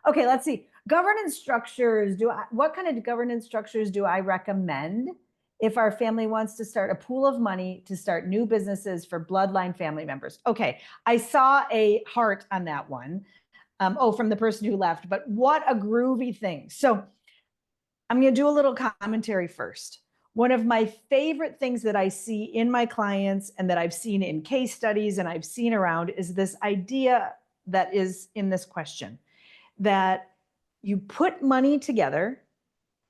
Okay, let's see. Governance structures. What kind of governance structures do I recommend if our family wants to start a pool of money to start new businesses for bloodline family members? Okay, I saw a heart on that one. From the person who left, but what a groovy thing. So I'm going to do a little commentary first. One of my favorite things that I see in my clients and that I've seen in case studies and I've seen around is this idea that is in this question, that you put money together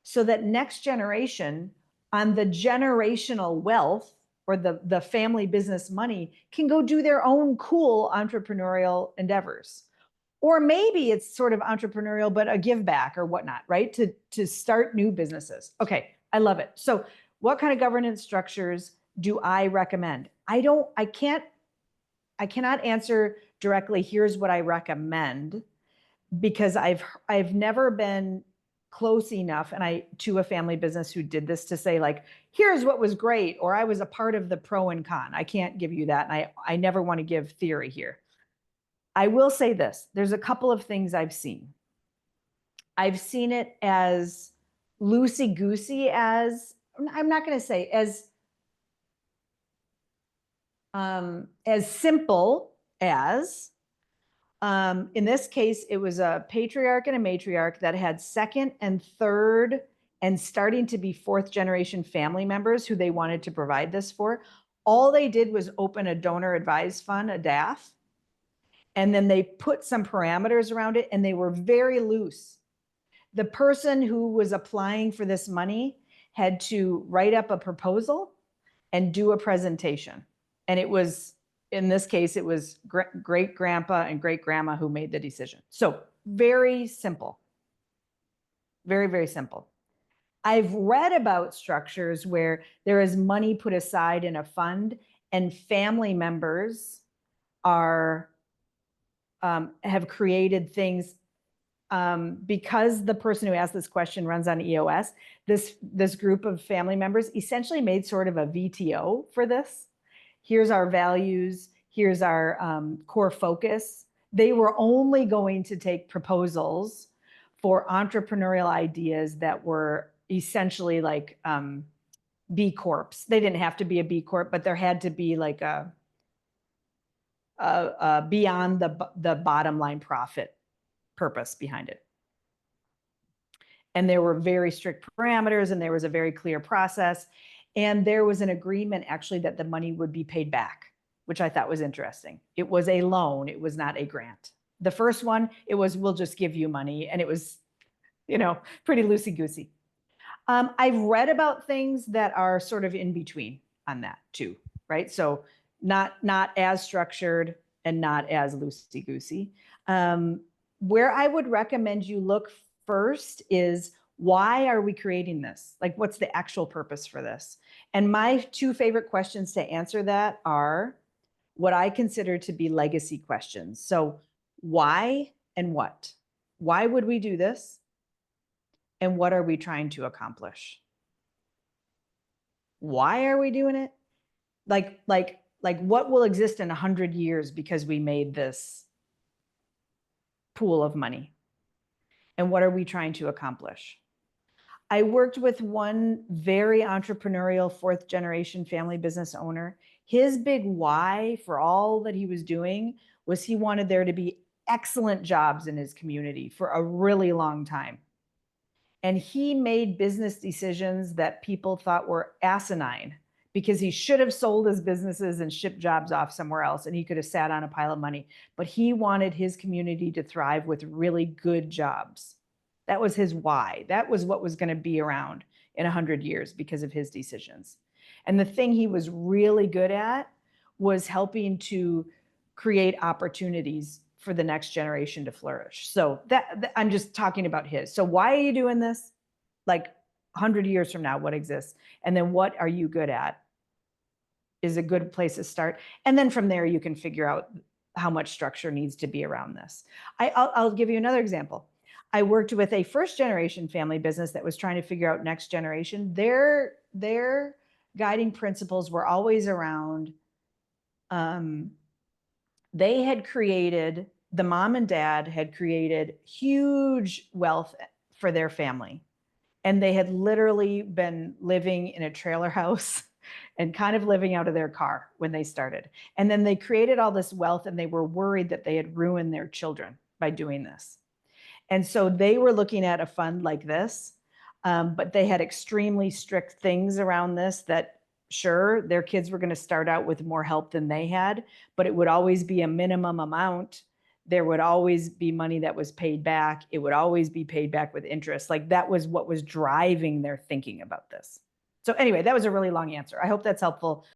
so that next generation on the generational wealth or the family business money can go do their own cool entrepreneurial endeavors. Or maybe it's sort of entrepreneurial, but a give back or whatnot, right? To start new businesses. Okay, I love it. So what kind of governance structures do I recommend? I cannot answer directly, here's what I recommend, because I've never been close enough to a family business who did this to say like, here's what was great, or I was a part of the pro and con. I can't give you that. And I never want to give theory here. I will say this, there's a couple of things I've seen. I've seen it as loosey-goosey I'm not going to say as simple as, in this case, it was a patriarch and a matriarch that had second and third and starting to be fourth generation family members who they wanted to provide this for. All they did was open a donor advised fund, a DAF, and then they put some parameters around it and they were very loose. The person who was applying for this money had to write up a proposal and do a presentation. And it was, in this case, it was great grandpa and great grandma who made the decision. So very simple, very, very simple. I've read about structures where there is money put aside in a fund and family members have created things because the person who asked this question runs on EOS. This group of family members essentially made sort of a VTO for this. Here's our values. Here's our core focus. They were only going to take proposals for entrepreneurial ideas that were essentially like B Corps. They didn't have to be a B Corp, but there had to be like a beyond the bottom line profit purpose behind it. And there were very strict parameters and there was a very clear process. And there was an agreement actually that the money would be paid back, which I thought was interesting. It was a loan. It was not a grant. The first one, it was, we'll just give you money. And it was, pretty loosey-goosey. I've read about things that are sort of in between on that too, right? So not as structured and not as loosey-goosey. Where I would recommend you look first is, why are we creating this? Like, what's the actual purpose for this? And my two favorite questions to answer that are what I consider to be legacy questions. So why and what? Why would we do this? And what are we trying to accomplish? Why are we doing it? Like what will exist in 100 years because we made this pool of money? And what are we trying to accomplish? I worked with one very entrepreneurial fourth generation family business owner. His big why for all that he was doing was he wanted there to be excellent jobs in his community for a really long time. And he made business decisions that people thought were asinine because he should have sold his businesses and shipped jobs off somewhere else and he could have sat on a pile of money. But he wanted his community to thrive with really good jobs. That was his why. That was what was going to be around in 100 years because of his decisions. And the thing he was really good at was helping to create opportunities for the next generation to flourish. So that I'm just talking about his. So why are you doing this? Like 100 years from now, what exists? And then what are you good at is a good place to start. And then from there, you can figure out how much structure needs to be around this. I'll give you another example. I worked with a first generation family business that was trying to figure out next generation. Their guiding principles were always around, they had created the mom and dad had created huge wealth for their family. And they had literally been living in a trailer house and kind of living out of their car when they started. And then they created all this wealth and they were worried that they had ruined their children by doing this. And so they were looking at a fund like this, but they had extremely strict things around this that sure, their kids were going to start out with more help than they had, but it would always be a minimum amount. There would always be money that was paid back. It would always be paid back with interest. Like that was what was driving their thinking about this. So anyway, that was a really long answer. I hope that's helpful.